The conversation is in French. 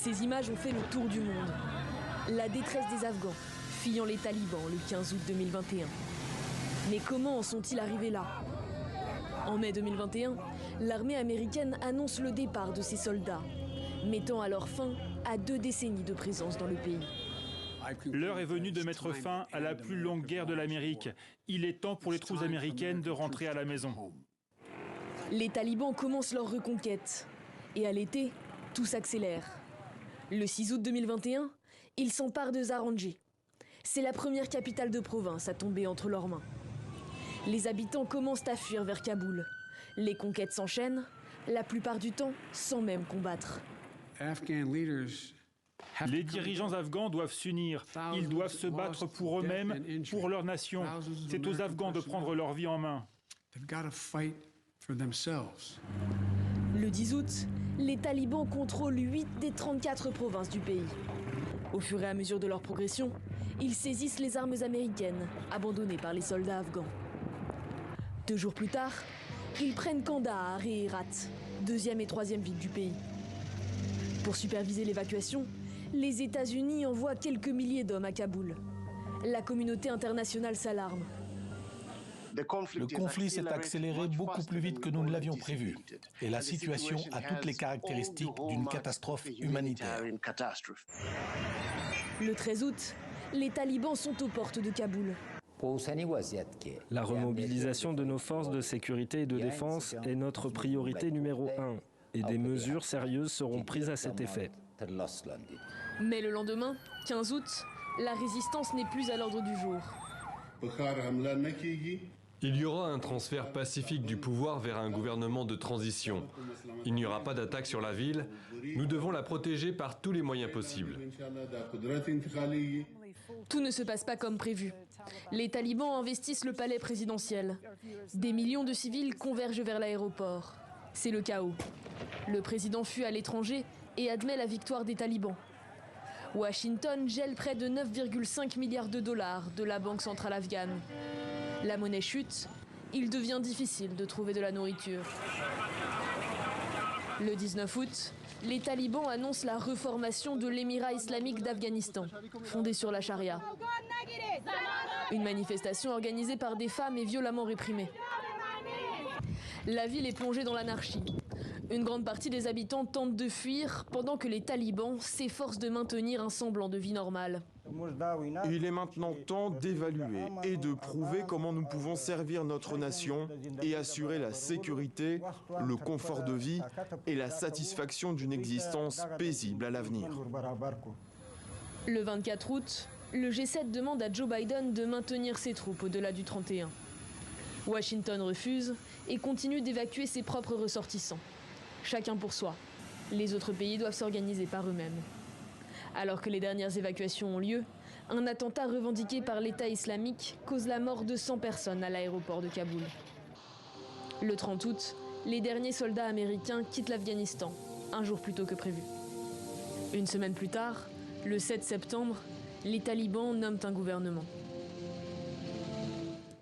Ces images ont fait le tour du monde. La détresse des Afghans, fuyant les talibans le 15 août 2021. Mais comment en sont-ils arrivés là? En mai 2021, l'armée américaine annonce le départ de ses soldats, mettant alors fin à 2 décennies de présence dans le pays. L'heure est venue de mettre fin à la plus longue guerre de l'Amérique. Il est temps pour les troupes américaines de rentrer à la maison. Les talibans commencent leur reconquête. Et à l'été, tout s'accélère. Le 6 août 2021, ils s'emparent de Zaranjé. C'est la première capitale de province à tomber entre leurs mains. Les habitants commencent à fuir vers Kaboul. Les conquêtes s'enchaînent, la plupart du temps sans même combattre. Les dirigeants afghans doivent s'unir. Ils doivent se battre pour eux-mêmes, pour leur nation. C'est aux Afghans de prendre leur vie en main. Le 10 août, les talibans contrôlent 8 des 34 provinces du pays. Au fur et à mesure de leur progression, ils saisissent les armes américaines, abandonnées par les soldats afghans. 2 jours plus tard, ils prennent Kandahar et Herat, 2e et 3e ville du pays. Pour superviser l'évacuation, les États-Unis envoient quelques milliers d'hommes à Kaboul. La communauté internationale s'alarme. Le conflit s'est accéléré beaucoup plus vite que nous ne l'avions prévu. Et la situation a toutes les caractéristiques d'une catastrophe humanitaire. Le 13 août, les talibans sont aux portes de Kaboul. La remobilisation de nos forces de sécurité et de défense est notre priorité numéro 1. Et des mesures sérieuses seront prises à cet effet. Mais le lendemain, 15 août, la résistance n'est plus à l'ordre du jour. Il y aura un transfert pacifique du pouvoir vers un gouvernement de transition. Il n'y aura pas d'attaque sur la ville. Nous devons la protéger par tous les moyens possibles. Tout ne se passe pas comme prévu. Les talibans investissent le palais présidentiel. Des millions de civils convergent vers l'aéroport. C'est le chaos. Le président fuit à l'étranger et admet la victoire des talibans. Washington gèle près de 9,5 milliards de dollars de la Banque centrale afghane. La monnaie chute, il devient difficile de trouver de la nourriture. Le 19 août, les talibans annoncent la reformation de l'émirat islamique d'Afghanistan, fondé sur la charia. Une manifestation organisée par des femmes est violemment réprimée. La ville est plongée dans l'anarchie. Une grande partie des habitants tentent de fuir pendant que les talibans s'efforcent de maintenir un semblant de vie normale. Il est maintenant temps d'évaluer et de prouver comment nous pouvons servir notre nation et assurer la sécurité, le confort de vie et la satisfaction d'une existence paisible à l'avenir. Le 24 août, le G7 demande à Joe Biden de maintenir ses troupes au-delà du 31. Washington refuse et continue d'évacuer ses propres ressortissants. Chacun pour soi. Les autres pays doivent s'organiser par eux-mêmes. Alors que les dernières évacuations ont lieu, un attentat revendiqué par l'État islamique cause la mort de 100 personnes à l'aéroport de Kaboul. Le 30 août, les derniers soldats américains quittent l'Afghanistan, un jour plus tôt que prévu. Une semaine plus tard, le 7 septembre, les talibans nomment un gouvernement.